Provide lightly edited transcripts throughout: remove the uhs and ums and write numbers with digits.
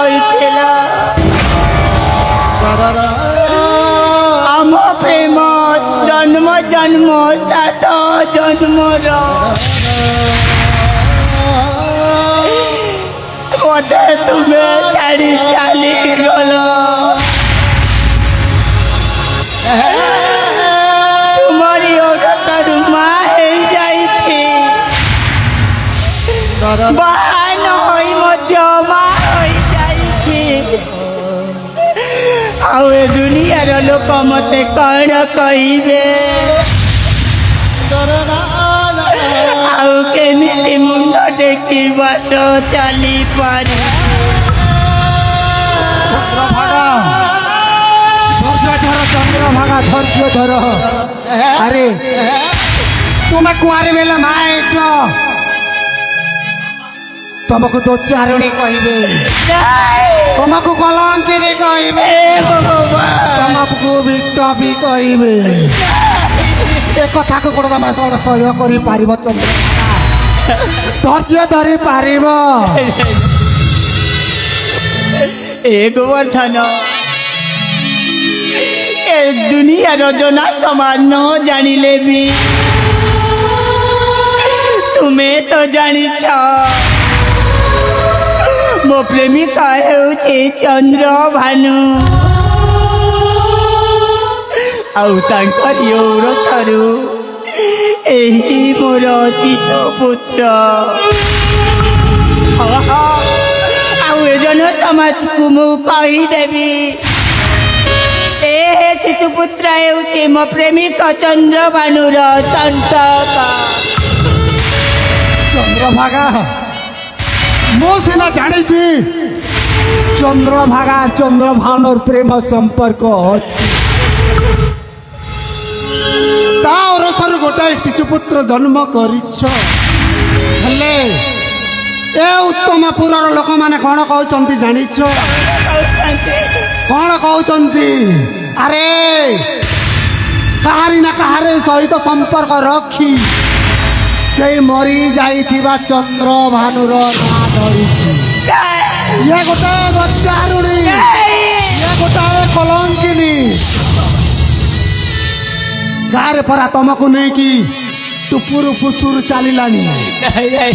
ହୋଇଥିଲା ଆମ ପ୍ରେମ ଜନ୍ମ ଜନ୍ମ 7 ଜନ୍ମର ମୋତେ ତୁମେ ଛାଡ଼ି ଚାଲିଗଲ ତୁମରି ଔରତରୁ ମା ହେଇଯାଇଛି ବାହା ନ ହୋଇ ମଧ୍ୟ ମା ହୋଇଯାଇଛି ଆଉ ଏ ଦୁନିଆର ଲୋକ ମୋତେ କ'ଣ କହିବେ ଆଉ କେମିତି ମୁଣ୍ଡ ଟେକି ବାଟ ଚାଲିପାରେ ଚନ୍ଦ୍ରଭାଗା ଧୈର୍ଯ୍ୟ ଧର ଆରେ ତୁମେ କୁଆରେ ବେଲେ ମା ହେଇଛ ତମକୁ ଦୋଚାରୁଣୀ କହିବେ ତମକୁ କଲଙ୍କିନୀ କହିବେ ତମକୁ ବିଟ ବି କହିବେ ଏ କଥାକୁ କ'ଣ ତମେ ସହ୍ୟ କରିପାରିବ ଚନ୍ଦ୍ରଭାଗା ଧୈର୍ଯ୍ୟ ଧରି ପାରିବ ଏ ଗୋବର୍ଦ୍ଧନ ଏ ଦୁନିଆର ଜନା ସମାଜ ନ ଜାଣିଲେ ବି ତୁମେ ତ ଜାଣିଛ ମୋ ପ୍ରେମିକା ହେଉଛି ଚନ୍ଦ୍ରଭାନୁ ଆଉ ତାଙ୍କରି ଔରସରୁ ଏହି ମୋର ଶିଶୁ ପୁତ୍ର ଆଉ ଏ ଜନ ସମାଜକୁ ମୁଁ କହିଦେବି ଏ ଶିଶୁପୁତ୍ର ହେଉଛି ମୋ ପ୍ରେମିକ ଚନ୍ଦ୍ରଭାନୁର ସନ୍ତକ ଚନ୍ଦ୍ରଭାଗା ମୁଁ ସିନା ଜାଣିଛି ଚନ୍ଦ୍ରଭାଗା ଚନ୍ଦ୍ରଭାନୁର ପ୍ରେମ ସମ୍ପର୍କ ଅଛି ତା ଔରସରୁ ଗୋଟାଏ ଶିଶୁପୁତ୍ର ଜନ୍ମ କରିଛ ହେଲେ ଏ ଉତ୍ତମପୁରର ଲୋକମାନେ କ'ଣ କହୁଛନ୍ତି ଜାଣିଛ କ'ଣ କହୁଛନ୍ତି ଆରେ କାହାରି ନା କାହାରି ସହିତ ସମ୍ପର୍କ ରଖି ସେଇ ମରି ଯାଇଥିବା ଚନ୍ଦ୍ରଭାନୁର ନାଁ ଧରିଛି ଇଏ ଗୋଟାଏ ଦୋଚାରୁଣୀ ଇଏ ଗୋଟାଏ କଲଙ୍କିନୀ ଗାଁରେ ପରା ତମକୁ ନେଇକି ଟୁପୁରୁ ପୁସୁରୁ ଚାଲିଲାଣି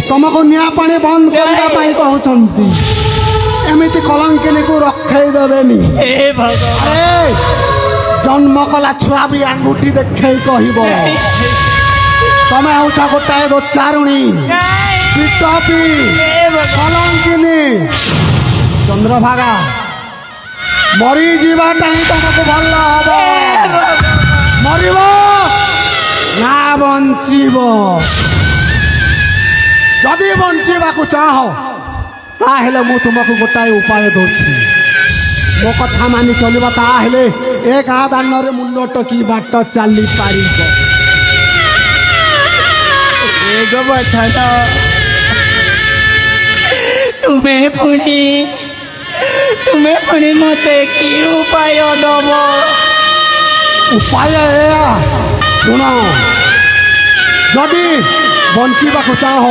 ତମକୁ ନିଆଁ ପାଣି ବନ୍ଦ କରିବା ପାଇଁ କହୁଛନ୍ତି ଏମିତି କଲଙ୍କିନୀକୁ ରଖେଇ ଦେବେନି ଜନ୍ମ କଲା ଛୁଆ ବି ଆଙ୍ଗୁଠି ଦେଖେଇ କହିବ ତମେ ହେଉଛ ଗୋଟାଏ ଦୋଚାରୁଣୀ ପିଟପି କଲଙ୍କିନୀ ଚନ୍ଦ୍ରଭାଗା ମରିଯିବାଟା ହିଁ ତମକୁ ଭଲ ହବ ମରିବ ନା ବଞ୍ଚିବ ଯଦି ବଞ୍ଚିବାକୁ ଚାହ ତାହେଲେ ମୁଁ ତୁମକୁ ଗୋଟାଏ ଉପାୟ ଦେଉଛି ମୋ କଥା ମାନି ଚଳିବ ତାହେଲେ ଏ ଗାଁ ଦାଣ୍ଡରେ ମୁଣ୍ଡ ଟକି ବାଟ ଚାଲିପାରିବ ତୁମେ ପୁଣି ମୋତେ କି ଉପାୟ ଦେବ ଉପାୟ ଏଇଆ ଶୁଣ ଯଦି ବଞ୍ଚିବାକୁ ଚାହ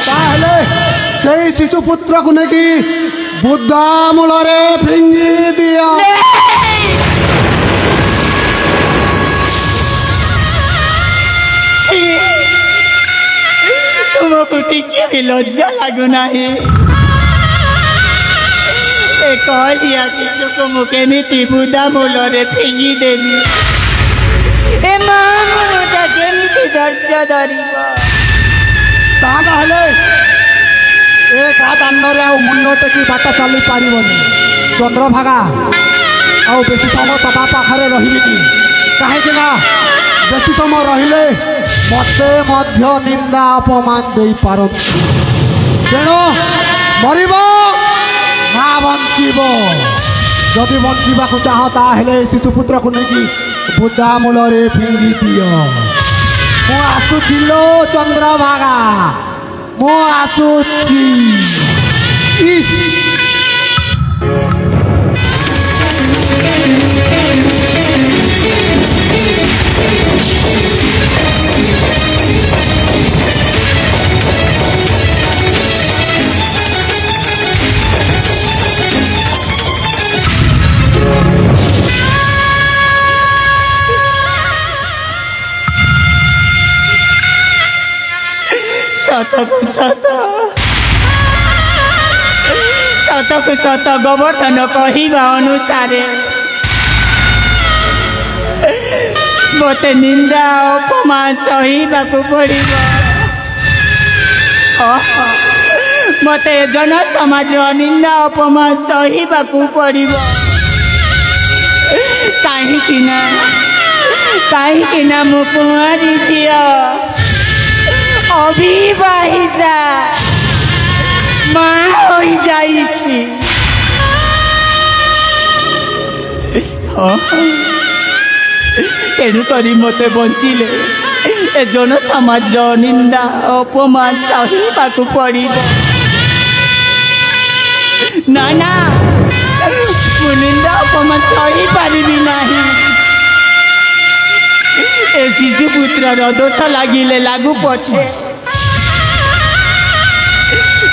ତାହେଲେ ସେଇ ଶିଶୁପୁତ୍ରକୁ ନେଇକି ବୁଦ୍ଧା ମୂଳରେ ଫିଙ୍ଗି ଦିଅ ତୁମକୁ ଟିକେ ବି ଲଜ୍ଜା ଲାଗୁନାହିଁ ଏ କଳିଆ ଶିଶୁକୁ ମୁଁ କେମିତି ବୁଦା ମୂଳରେ ଫିଙ୍ଗି ଦେବି ଏ ମା ମନଟା କେମିତି ଧୈର୍ଯ୍ୟ ଧରିବ ତା ନହେଲେ ଏ ଗାଁ ଦାଣ୍ଡରେ ଆଉ ମୁଣ୍ଡ ଟେକି ବାଟ ଚାଲିପାରିବନି ଚନ୍ଦ୍ରଭାଗା ଆଉ ବେଶୀ ସମୟ ତମା ପାଖରେ ରହିବିନି କାହିଁକି ନା ବେଶୀ ସମୟ ରହିଲେ ମୋତେ ମଧ୍ୟ ନିନ୍ଦା ଅପମାନ ଦେଇପାରନ୍ତି ତେଣୁ ମରିବ ନା ବଞ୍ଚିବ ଯଦି ବଞ୍ଚିବାକୁ ଚାହ ତାହେଲେ ଶିଶୁପୁତ୍ରକୁ ନେଇକି ବୁଦା ମୂଳରେ ଫିଙ୍ଗି ଦିଅ ମୁଁ ଆସୁଛି ଲୋ ଚନ୍ଦ୍ରଭାଗା ମୁଁ ଆସୁଛି ଇସ୍ ସତକୁ ସତ ଗୋବର୍ଦ୍ଧନ କହିବା ଅନୁସାରେ ମୋତେ ନିନ୍ଦା ଅପମାନ ସହିବାକୁ ପଡ଼ିବ। ମୋତେ ଜନ ସମାଜର ନିନ୍ଦା ଅପମାନ ସହିବାକୁ ପଡ଼ିବ। କାହିଁକି ନା ମୁଁ କୁଆଁରୀ ଝିଅ, ଅବିବାହିତା, ମା ହୋଇଯାଇଛି। ତେଣୁକରି ମୋତେ ବଞ୍ଚିଲେ ଏ ଜନ ସମାଜର ନିନ୍ଦା ଅପମାନ ସହିବାକୁ ପଡ଼ିବ। ନା ମୁଁ ନିନ୍ଦା ଅପମାନ ସହିପାରିବି ନାହିଁ। ଏ ଶିଶୁ ପୁତ୍ରର ଦୋଷ ଲାଗିଲେ ଲାଗୁ ପଛେ,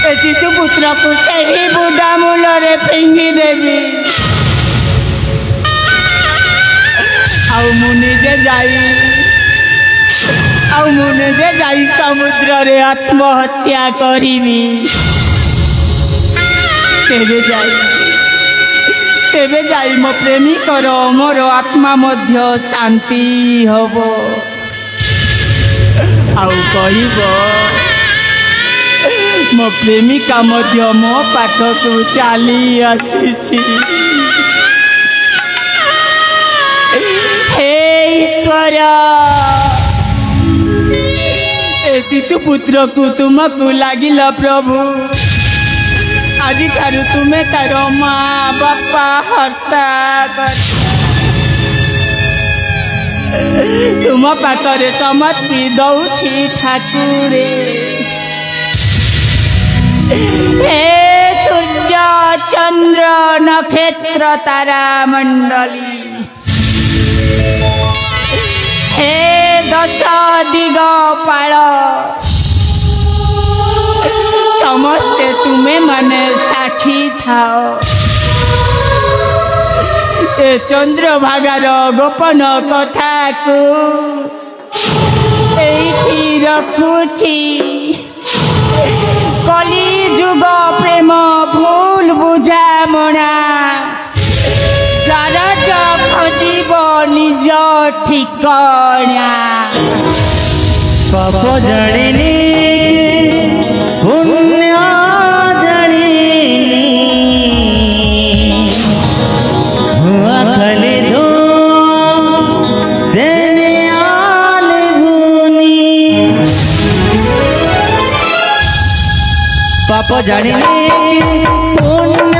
ଏ ଶିଶୁ ପୁତ୍ରକୁ ସେହି ବୁଦା ମୂଳରେ ଫିଙ୍ଗି ଦେବି। ଆଉ ମୁଁ ନିଜେ ଯାଇ ସମୁଦ୍ରରେ ଆତ୍ମହତ୍ୟା କରିବି। ତେବେ ଯାଇ ମୋ ପ୍ରେମିକର ମୋର ଆତ୍ମା ମଧ୍ୟ ଶାନ୍ତି ହବ। ଆଉ କହିବ ମୋ ପ୍ରେମିକା ମଧ୍ୟ ମୋ ପାଖକୁ ଚାଲି ଆସିଛି। ହେ ଈଶ୍ୱର, ଏ ଶିଶୁ ପୁତ୍ରକୁ ତୁମକୁ ଲାଗିଲା ପ୍ରଭୁ। ଆଜିଠାରୁ ତୁମେ ତାର ମା ବାପା ହତ୍ୟା କର। ତୁମ ପାଖରେ ସମର୍ପି ଦଉଛି ଠାକୁରେ। हे सूर्य चंद्र नक्षत्र तारा मंडली, हे दश दिगपाल, समस्ते तुम्हें माने साक्षी थाओ। ए चंद्रभागार गोपन कथा को एठी रखुची। कली जुग प्रेम भूल बुझामणा, गारज खोजिब निज ठिकणा। पाप जानिनी पुण्य जानिनी, हुआ खाली धो सेने आले भूनी। पाप जानिनी पुण्य